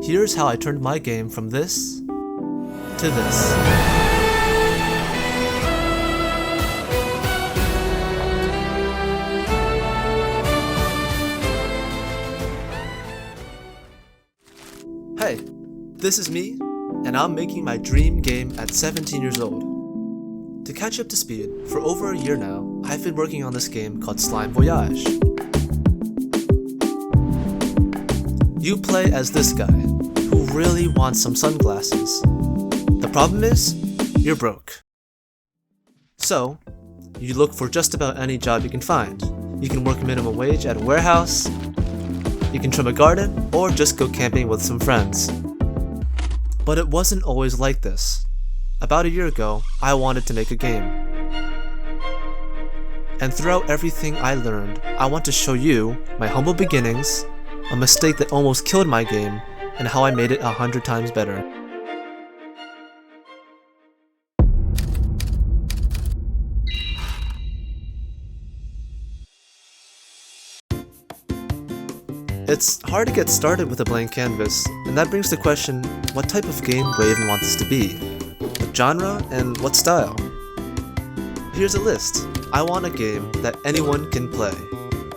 Here's how I turned my game from this to this. Hey, this is me, and I'm making my dream game at 17 years old. To catch up to speed, for over a year now, I've been working on this game called Slime Voyage. You play as this guy, who really wants some sunglasses. The problem is, you're broke. So, you look for just about any job you can find. You can work minimum wage at a warehouse, you can trim a garden, or just go camping with some friends. But it wasn't always like this. About a year ago, I wanted to make a game. And throughout everything I learned, I want to show you my humble beginnings, a mistake that almost killed my game, and how I made it 100 times better. It's hard to get started with a blank canvas, and that brings the question, what type of game do I even want this to be? What genre and what style? Here's a list. I want a game that anyone can play.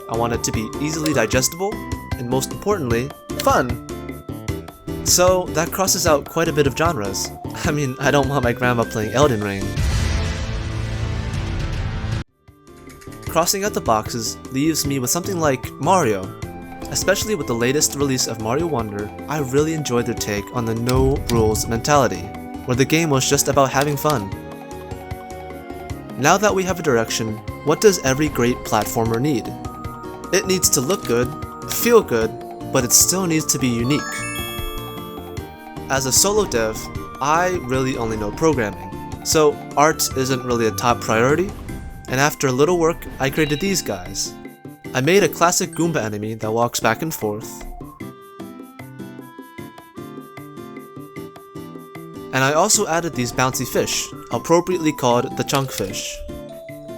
I want it to be easily digestible, and most importantly, fun! So that crosses out quite a bit of genres. I mean, I don't want my grandma playing Elden Ring. Crossing out the boxes leaves me with something like Mario. Especially with the latest release of Mario Wonder, I really enjoyed their take on the no rules mentality, where the game was just about having fun. Now that we have a direction, what does every great platformer need? It needs to look good, feel good, but it still needs to be unique. As a solo dev, I really only know programming, so art isn't really a top priority, and after a little work, I created these guys. I made a classic Goomba enemy that walks back and forth, and I also added these bouncy fish, appropriately called the chunk fish.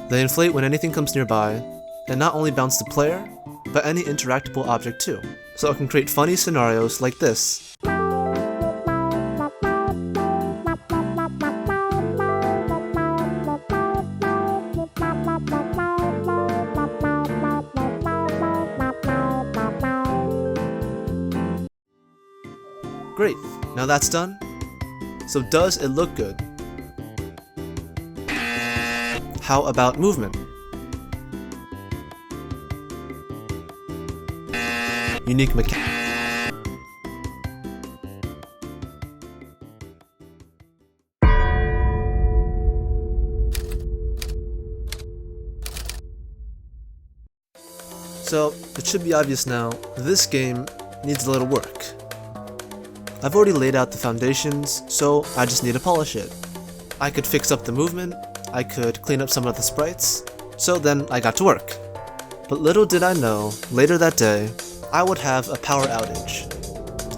They inflate when anything comes nearby, and not only bounce the player, but any interactable object too, so it can create funny scenarios like this. Great, now that's done. So does it look good? How about movement? Unique mechanics. So it should be obvious now, this game needs a little work. I've already laid out the foundations, so I just need to polish it. I could fix up the movement, I could clean up some of the sprites, so then I got to work. But little did I know, later that day, I would have a power outage.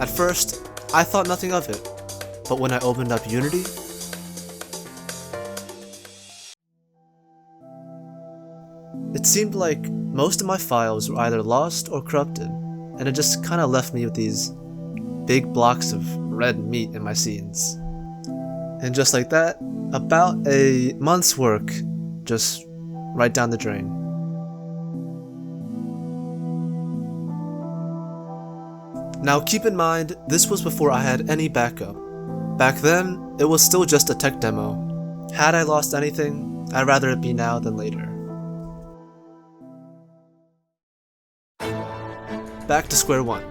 At first, I thought nothing of it, but when I opened up Unity, it seemed like most of my files were either lost or corrupted, and it just kinda left me with these big blocks of red meat in my scenes. And just like that, about a month's work just right down the drain. Now keep in mind, this was before I had any backup. Back then, it was still just a tech demo. Had I lost anything, I'd rather it be now than later. Back to square one.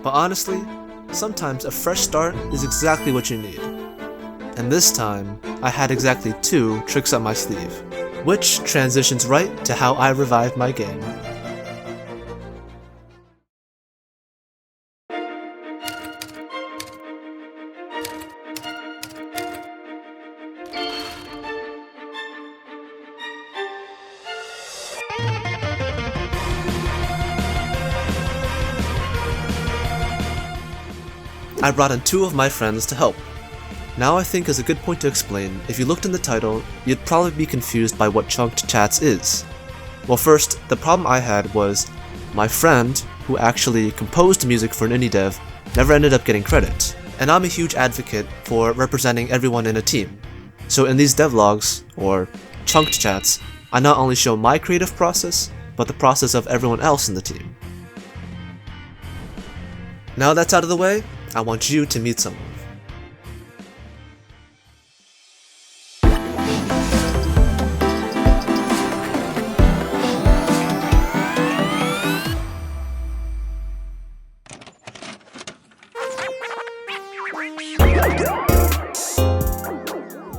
But honestly, sometimes a fresh start is exactly what you need. And this time, I had exactly 2 tricks up my sleeve, which transitions right to how I revived my game. I brought in 2 of my friends to help. Now I think is a good point to explain. If you looked in the title, you'd probably be confused by what chunked chats is. Well, first, the problem I had was my friend, who actually composed music for an indie dev, never ended up getting credit, and I'm a huge advocate for representing everyone in a team. So in these devlogs, or chunked chats, I not only show my creative process, but the process of everyone else in the team. Now that's out of the way, I want you to meet someone.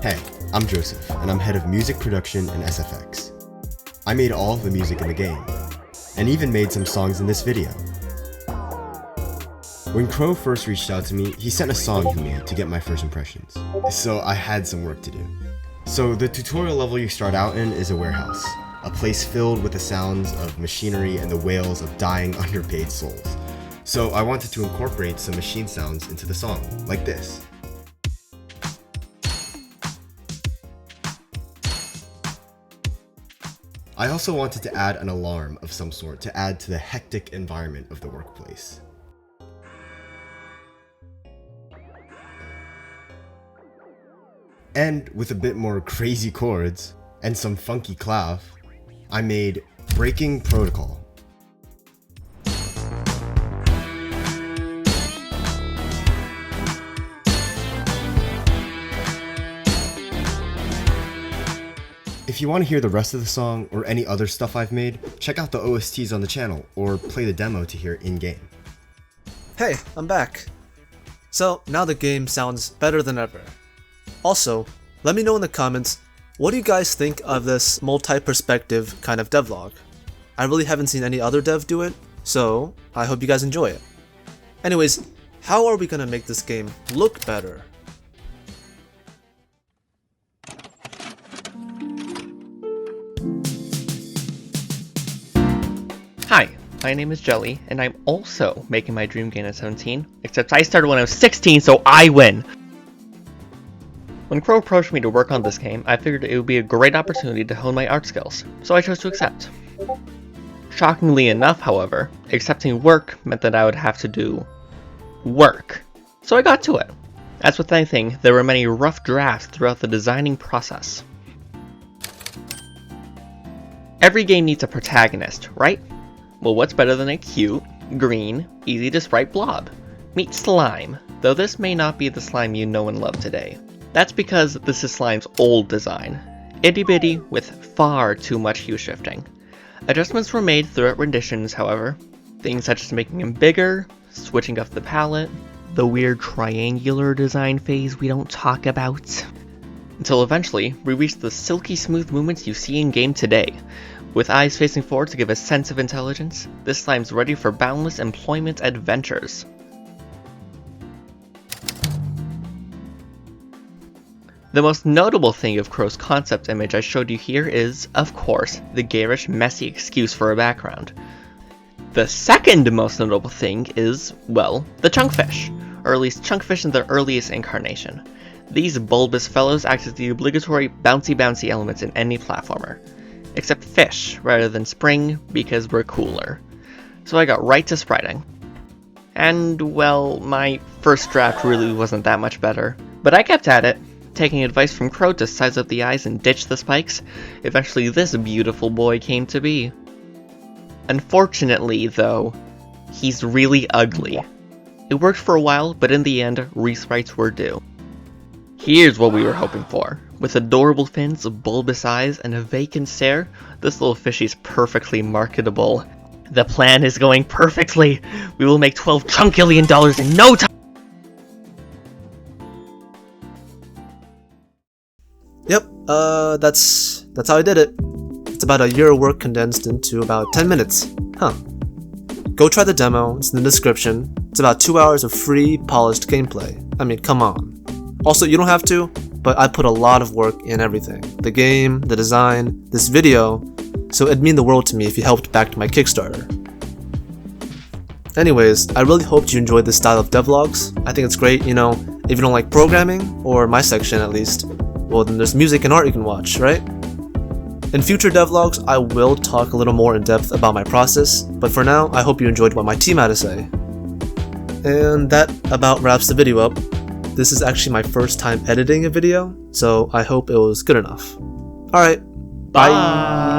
Hey, I'm Josef, and I'm head of music production in SFX. I made all of the music in the game, and even made some songs in this video. When Crow first reached out to me, he sent a song he made to get my first impressions, so I had some work to do. So the tutorial level you start out in is a warehouse, a place filled with the sounds of machinery and the wails of dying underpaid souls. So I wanted to incorporate some machine sounds into the song, like this. I also wanted to add an alarm of some sort to add to the hectic environment of the workplace. And with a bit more crazy chords and some funky clav, I made Breaking Protocol. If you want to hear the rest of the song or any other stuff I've made, check out the OSTs on the channel or play the demo to hear in-game. Hey, I'm back. So now the game sounds better than ever. Also, let me know in the comments, what do you guys think of this multi-perspective kind of devlog? I really haven't seen any other dev do it, so I hope you guys enjoy it. Anyways, how are we gonna make this game look better? Hi, my name is Jely, and I'm also making my dream game at 17, except I started when I was 16, so I win! When Crow approached me to work on this game, I figured it would be a great opportunity to hone my art skills, so I chose to accept. Shockingly enough, however, accepting work meant that I would have to do work, so I got to it. As with anything, there were many rough drafts throughout the designing process. Every game needs a protagonist, right? Well, what's better than a cute, green, easy to sprite blob? Meet Slime, though this may not be the slime you know and love today. That's because this is Slime's old design, itty bitty with far too much hue shifting. Adjustments were made throughout renditions, however, things such as making him bigger, switching up the palette, the weird triangular design phase we don't talk about, until eventually we reached the silky smooth movements you see in game today. With eyes facing forward to give a sense of intelligence, this slime's ready for boundless employment adventures. The most notable thing of Crow's concept image I showed you here is, of course, the garish, messy excuse for a background. The second most notable thing is, well, the chunkfish, or at least chunkfish in their earliest incarnation. These bulbous fellows act as the obligatory bouncy elements in any platformer. Except fish, rather than spring, because we're cooler. So I got right to spriting. And, well, my first draft really wasn't that much better, but I kept at it, taking advice from Crow to size up the eyes and ditch the spikes. Eventually this beautiful boy came to be. Unfortunately, though, he's really ugly. It worked for a while, but in the end, resprites were due. Here's what we were hoping for. With adorable fins, bulbous eyes, and a vacant stare, this little fishie's perfectly marketable. The plan is going perfectly! We will make $12 chunkillion in no time! Yep, that's how I did it. It's about a year of work condensed into about 10 minutes. Huh. Go try the demo, it's in the description. It's about 2 hours of free, polished gameplay. I mean, come on. Also, you don't have to, but I put a lot of work in everything. The game, the design, this video, so it'd mean the world to me if you helped back my Kickstarter. Anyways, I really hoped you enjoyed this style of devlogs. I think it's great, you know, if you don't like programming, or my section at least, well then there's music and art you can watch, right? In future devlogs, I will talk a little more in depth about my process, but for now, I hope you enjoyed what my team had to say. And that about wraps the video up. This is actually my first time editing a video, so I hope it was good enough. Alright, bye!